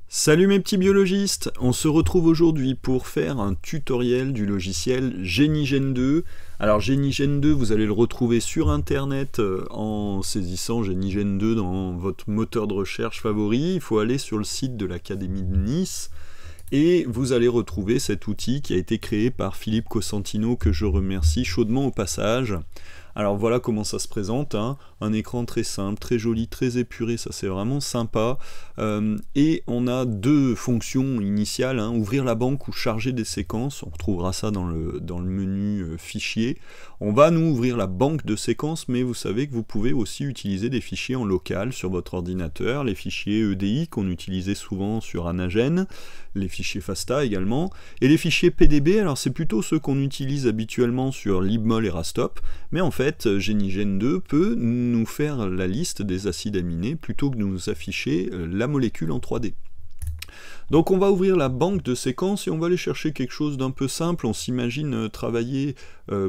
Salut mes petits biologistes, on se retrouve aujourd'hui pour faire un tutoriel du logiciel GeniGen 2. Alors GeniGen 2, vous allez le retrouver sur internet en saisissant GeniGen 2 dans votre moteur de recherche favori. Il faut aller sur le site de l'Académie de Nice et vous allez retrouver cet outil qui a été créé par Philippe Cosentino, que je remercie chaudement au passage. Alors voilà comment ça se présente, hein. Un écran très simple, très joli, très épuré, ça c'est vraiment sympa. Et on a deux fonctions initiales, hein, ouvrir la banque ou charger des séquences, on retrouvera ça dans le menu fichier. On va nous ouvrir la banque de séquences, mais vous savez que vous pouvez aussi utiliser des fichiers en local sur votre ordinateur, les fichiers EDI qu'on utilisait souvent sur Anagen, les fichiers FASTA également, et les fichiers PDB, alors c'est plutôt ceux qu'on utilise habituellement sur libmol et rastop, mais en fait GeniGen 2 peut nous faire la liste des acides aminés plutôt que de nous afficher la molécule en 3D. Donc on va ouvrir la banque de séquences et on va aller chercher quelque chose d'un peu simple. On s'imagine travailler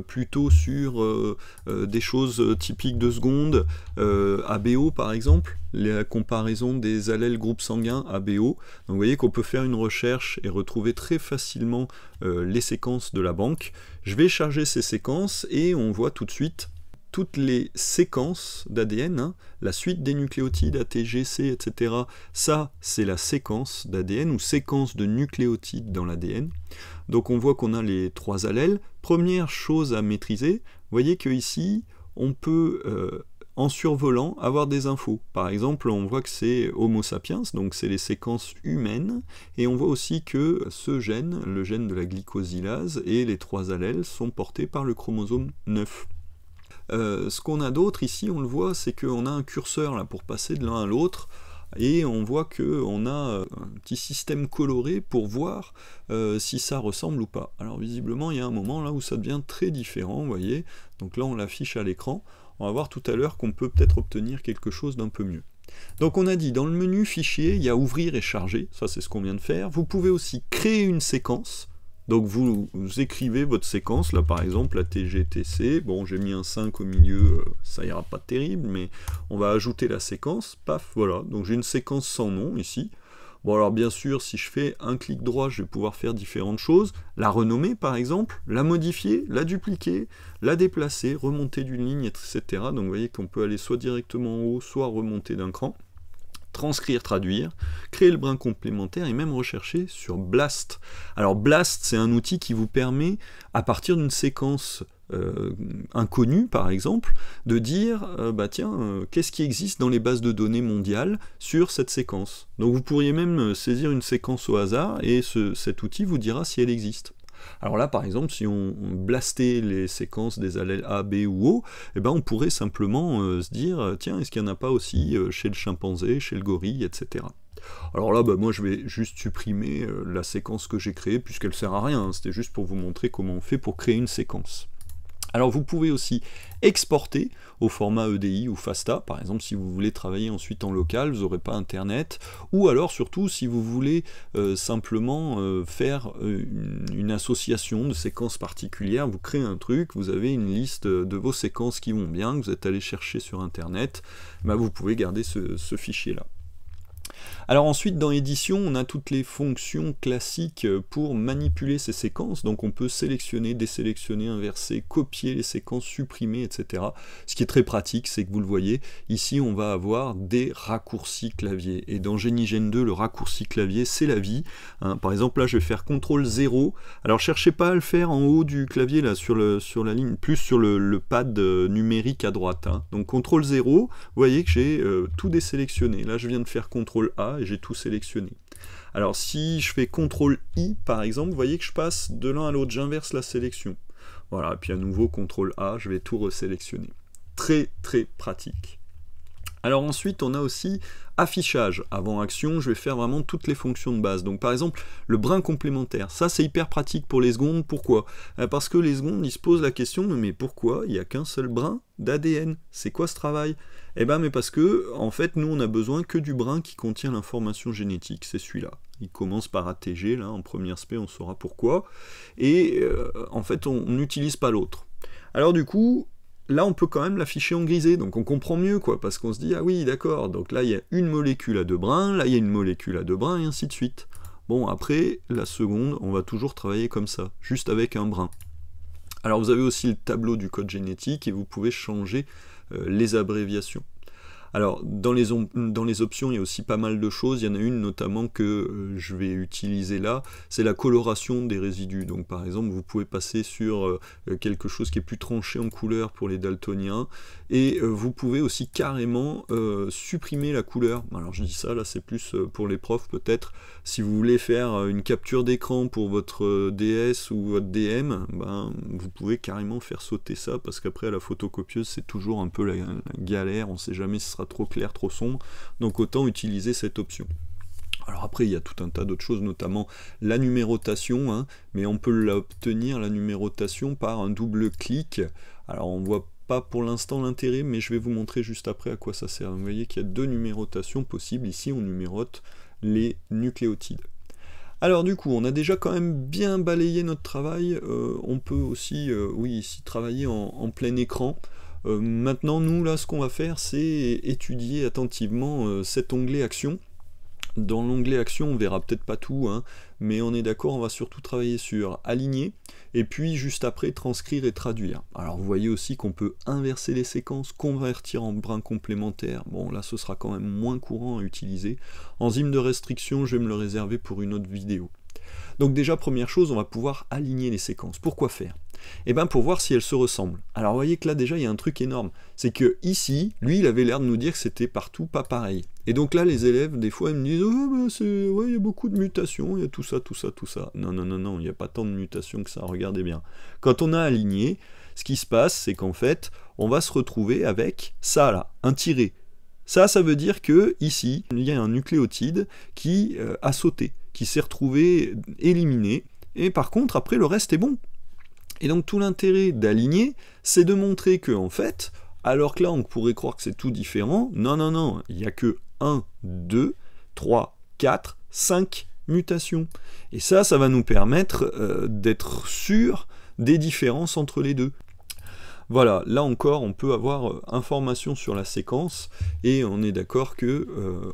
plutôt sur des choses typiques de seconde, ABO par exemple, la comparaison des allèles groupes sanguins ABO. Donc vous voyez qu'on peut faire une recherche et retrouver très facilement les séquences de la banque. Je vais charger ces séquences et on voit tout de suite toutes les séquences d'ADN, hein, la suite des nucléotides, ATG, C, etc. Ça, c'est la séquence d'ADN ou séquence de nucléotides dans l'ADN. Donc on voit qu'on a les trois allèles. Première chose à maîtriser, vous voyez qu'ici, on peut, en survolant, avoir des infos. Par exemple, on voit que c'est Homo sapiens, donc c'est les séquences humaines, et on voit aussi que ce gène, le gène de la glycosylase, et les trois allèles sont portés par le chromosome 9. Ce qu'on a d'autre ici, on le voit, c'est qu'on a un curseur là pour passer de l'un à l'autre, et on voit qu'on a un petit système coloré pour voir si ça ressemble ou pas. Alors visiblement, il y a un moment là où ça devient très différent, vous voyez, donc là on l'affiche à l'écran. On va voir tout à l'heure qu'on peut peut-être obtenir quelque chose d'un peu mieux. Donc on a dit, dans le menu fichier, il y a ouvrir et charger, ça c'est ce qu'on vient de faire. Vous pouvez aussi créer une séquence. Donc vous écrivez votre séquence, là par exemple la TGTC, bon j'ai mis un 5 au milieu, ça ira pas terrible, mais on va ajouter la séquence, paf, voilà, donc j'ai une séquence sans nom ici. Bon alors bien sûr, si je fais un clic droit, je vais pouvoir faire différentes choses, la renommer par exemple, la modifier, la dupliquer, la déplacer, remonter d'une ligne, etc. Donc vous voyez qu'on peut aller soit directement en haut, soit remonter d'un cran. Transcrire, traduire, créer le brin complémentaire et même rechercher sur BLAST. Alors BLAST, c'est un outil qui vous permet, à partir d'une séquence inconnue par exemple, de dire bah tiens, qu'est-ce qui existe dans les bases de données mondiales sur cette séquence. Donc vous pourriez même saisir une séquence au hasard et cet outil vous dira si elle existe. Alors là, par exemple, si on blastait les séquences des allèles A, B ou O, eh ben on pourrait simplement se dire, tiens, est-ce qu'il n'y en a pas aussi chez le chimpanzé, chez le gorille, etc. Alors là, bah, moi je vais juste supprimer la séquence que j'ai créée, puisqu'elle sert à rien, hein. C'était juste pour vous montrer comment on fait pour créer une séquence. Alors vous pouvez aussi exporter au format EDI ou FASTA, par exemple si vous voulez travailler ensuite en local, vous n'aurez pas internet, ou alors surtout si vous voulez simplement faire une association de séquences particulières, vous créez un truc, vous avez une liste de vos séquences qui vont bien, que vous êtes allé chercher sur internet, bah vous pouvez garder ce fichier-là. Alors ensuite, dans édition, on a toutes les fonctions classiques pour manipuler ces séquences, donc on peut sélectionner, désélectionner, inverser, copier les séquences, supprimer, etc. Ce qui est très pratique, c'est que vous le voyez, ici on va avoir des raccourcis clavier, et dans GeniGen 2, le raccourci clavier, c'est la vie, hein. Par exemple, là je vais faire CTRL 0, alors cherchez pas à le faire en haut du clavier, là, sur la ligne, plus sur le pad numérique à droite, hein. Donc CTRL 0, vous voyez que j'ai tout désélectionné, là je viens de faire CTRL A, et j'ai tout sélectionné. Alors si je fais CTRL I par exemple, vous voyez que je passe de l'un à l'autre, j'inverse la sélection. Voilà, et puis à nouveau CTRL A, je vais tout resélectionner. Très très pratique. Alors ensuite, on a aussi affichage. Avant action, je vais faire vraiment toutes les fonctions de base. Donc par exemple, le brin complémentaire. Ça, c'est hyper pratique pour les secondes. Pourquoi? Parce que les secondes, ils se posent la question, mais pourquoi il n'y a qu'un seul brin d'ADN? C'est quoi ce travail? Eh bien, mais parce que, en fait, nous, on a besoin que du brin qui contient l'information génétique. C'est celui-là. Il commence par ATG, là, en première spé, on saura pourquoi. Et en fait, on n'utilise pas l'autre. Alors du coup, là on peut quand même l'afficher en grisé, donc on comprend mieux, quoi, parce qu'on se dit, ah oui, d'accord, donc là il y a une molécule à 2 brins, là il y a une molécule à 2 brins, et ainsi de suite. Bon, après, la seconde, on va toujours travailler comme ça, juste avec un brin. Alors vous avez aussi le tableau du code génétique, et vous pouvez changer les abréviations. Alors, dans les options, il y a aussi pas mal de choses. Il y en a une notamment que je vais utiliser là, c'est la coloration des résidus. Donc, par exemple, vous pouvez passer sur quelque chose qui est plus tranché en couleur pour les daltoniens, et vous pouvez aussi carrément supprimer la couleur. Alors, je dis ça, là, c'est plus pour les profs, peut-être. Si vous voulez faire une capture d'écran pour votre DS ou votre DM, ben, vous pouvez carrément faire sauter ça, parce qu'après, à la photocopieuse, c'est toujours un peu la galère, on ne sait jamais si ce sera trop clair, trop sombre, donc autant utiliser cette option. Alors après, il y a tout un tas d'autres choses, notamment la numérotation, hein, mais on peut l'obtenir, la numérotation, par un double clic. Alors on voit pas pour l'instant l'intérêt, mais je vais vous montrer juste après à quoi ça sert. Vous voyez qu'il y a 2 numérotations possibles, ici on numérote les nucléotides. Alors du coup, on a déjà quand même bien balayé notre travail, on peut aussi, oui, ici travailler en plein écran. Maintenant, nous, là, ce qu'on va faire, c'est étudier attentivement cet onglet Action. Dans l'onglet Action, on verra peut-être pas tout, hein, mais on est d'accord, on va surtout travailler sur Aligner, et puis juste après, Transcrire et Traduire. Alors vous voyez aussi qu'on peut inverser les séquences, convertir en brins complémentaires. Bon, là, ce sera quand même moins courant à utiliser. Enzyme de restriction, je vais me le réserver pour une autre vidéo. Donc déjà, première chose, on va pouvoir aligner les séquences. Pourquoi faire? Eh bien pour voir si elles se ressemblent. Alors vous voyez que là déjà il y a un truc énorme, c'est que ici, lui il avait l'air de nous dire que c'était partout pas pareil. Et donc là les élèves, des fois ils me disent, oh bah ouais, il y a beaucoup de mutations, il y a tout ça, tout ça, tout ça. Non, non, non, non, il n'y a pas tant de mutations que ça, regardez bien. Quand on a aligné, ce qui se passe, c'est qu'en fait, on va se retrouver avec ça là, un tiré. Ça veut dire que ici, il y a un nucléotide qui a sauté, qui s'est retrouvé éliminé, et par contre après le reste est bon. Et donc tout l'intérêt d'aligner, c'est de montrer que en fait, alors que là on pourrait croire que c'est tout différent, non, non, non, il n'y a que 1, 2, 3, 4, 5 mutations. Et ça va nous permettre d'être sûr des différences entre les deux. Voilà, là encore, on peut avoir information sur la séquence, et on est d'accord que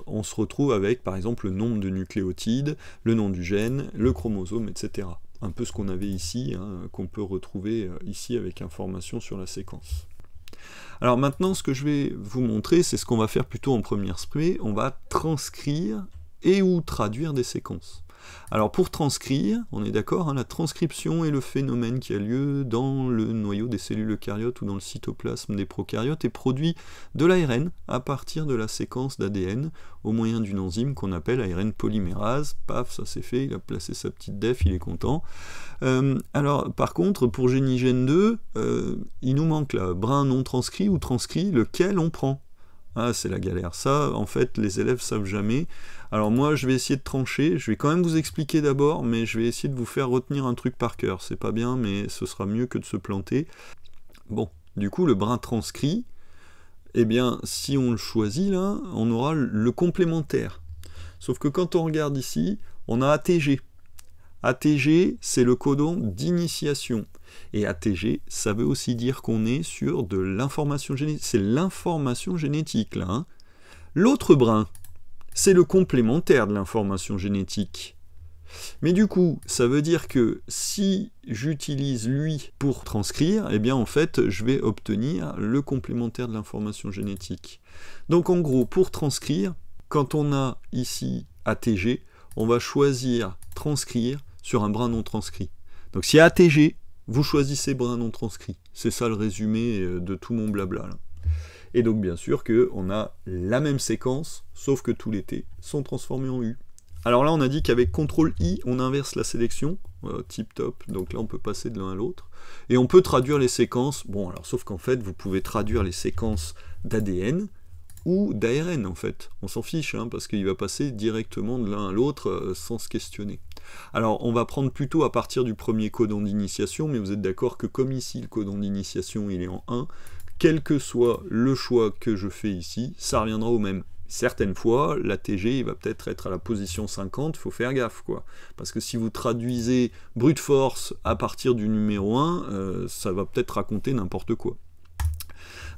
on se retrouve avec, par exemple, le nombre de nucléotides, le nom du gène, le chromosome, etc. Un peu ce qu'on avait ici, hein, qu'on peut retrouver ici avec information sur la séquence. Alors maintenant, ce que je vais vous montrer, c'est ce qu'on va faire plutôt en première spray, on va transcrire et ou traduire des séquences. Alors pour transcrire, on est d'accord, hein, la transcription est le phénomène qui a lieu dans le noyau des cellules eucaryotes ou dans le cytoplasme des prokaryotes et produit de l'ARN à partir de la séquence d'ADN au moyen d'une enzyme qu'on appelle ARN polymérase. Paf, ça c'est fait, il a placé sa petite def, il est content. Alors par contre, pour GeniGen 2, il nous manque là, brin non transcrit ou transcrit, lequel on prend. Ah, c'est la galère. Ça, en fait, les élèves savent jamais. Alors moi, je vais essayer de trancher. Je vais quand même vous expliquer d'abord, mais je vais essayer de vous faire retenir un truc par cœur. C'est pas bien, mais ce sera mieux que de se planter. Bon, du coup, le brin transcrit, eh bien, si on le choisit, là, on aura le complémentaire. Sauf que quand on regarde ici, on a ATG. ATG, c'est le codon d'initiation. Et ATG, ça veut aussi dire qu'on est sur de l'information génétique. C'est l'information génétique, là. Hein. L'autre brin, c'est le complémentaire de l'information génétique. Mais du coup, ça veut dire que si j'utilise lui pour transcrire, eh bien en fait, je vais obtenir le complémentaire de l'information génétique. Donc en gros, pour transcrire, quand on a ici ATG, on va choisir transcrire sur un brin non transcrit. Donc si ATG, vous choisissez brin non transcrit. C'est ça le résumé de tout mon blabla. Là. Et donc bien sûr qu'on a la même séquence, sauf que tous les T sont transformés en U. Alors là on a dit qu'avec CTRL-I, on inverse la sélection, tip top, donc là on peut passer de l'un à l'autre. Et on peut traduire les séquences, bon alors sauf qu'en fait vous pouvez traduire les séquences d'ADN, ou d'ARN en fait, on s'en fiche, hein, parce qu'il va passer directement de l'un à l'autre sans se questionner. Alors on va prendre plutôt à partir du premier codon d'initiation, mais vous êtes d'accord que comme ici le codon d'initiation il est en 1, quel que soit le choix que je fais ici, ça reviendra au même. Certaines fois, l'ATG il va peut-être être à la position 50, il faut faire gaffe quoi. Parce que si vous traduisez brute force à partir du numéro 1, ça va peut-être raconter n'importe quoi.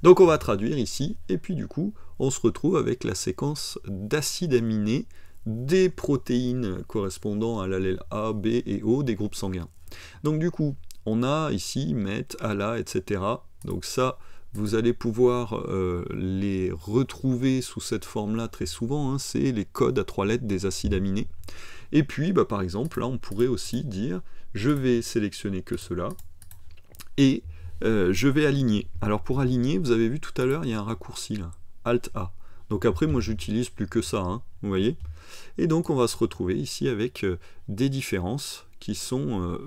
Donc on va traduire ici, et puis du coup, on se retrouve avec la séquence d'acides aminés des protéines correspondant à l'allèle A, B et O des groupes sanguins. Donc du coup, on a ici MET, ALA, etc. Donc ça, vous allez pouvoir les retrouver sous cette forme-là très souvent, hein, c'est les codes à 3 lettres des acides aminés. Et puis, bah, par exemple, là, on pourrait aussi dire, je vais sélectionner que cela, et je vais aligner. Alors pour aligner, vous avez vu tout à l'heure, il y a un raccourci là, Alt-A. Donc après, moi, j'utilise plus que ça, hein, vous voyez. Et donc, on va se retrouver ici avec des différences qui sont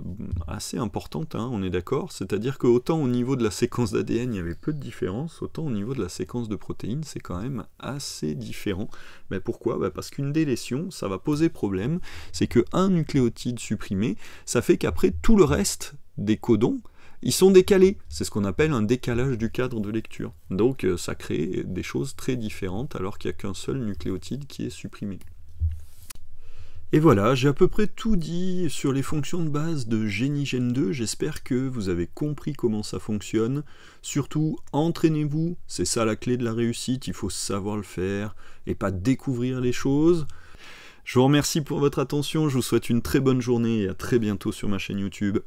assez importantes, hein, on est d'accord. C'est-à-dire que autant au niveau de la séquence d'ADN, il y avait peu de différences, autant au niveau de la séquence de protéines, c'est quand même assez différent. Mais pourquoi? Bah parce qu'une délétion, ça va poser problème. C'est qu'un nucléotide supprimé, ça fait qu'après, tout le reste des codons, ils sont décalés. C'est ce qu'on appelle un décalage du cadre de lecture. Donc ça crée des choses très différentes alors qu'il n'y a qu'un seul nucléotide qui est supprimé. Et voilà, j'ai à peu près tout dit sur les fonctions de base de GeniGen2, j'espère que vous avez compris comment ça fonctionne. Surtout, entraînez-vous, c'est ça la clé de la réussite, il faut savoir le faire et pas découvrir les choses. Je vous remercie pour votre attention, je vous souhaite une très bonne journée et à très bientôt sur ma chaîne YouTube.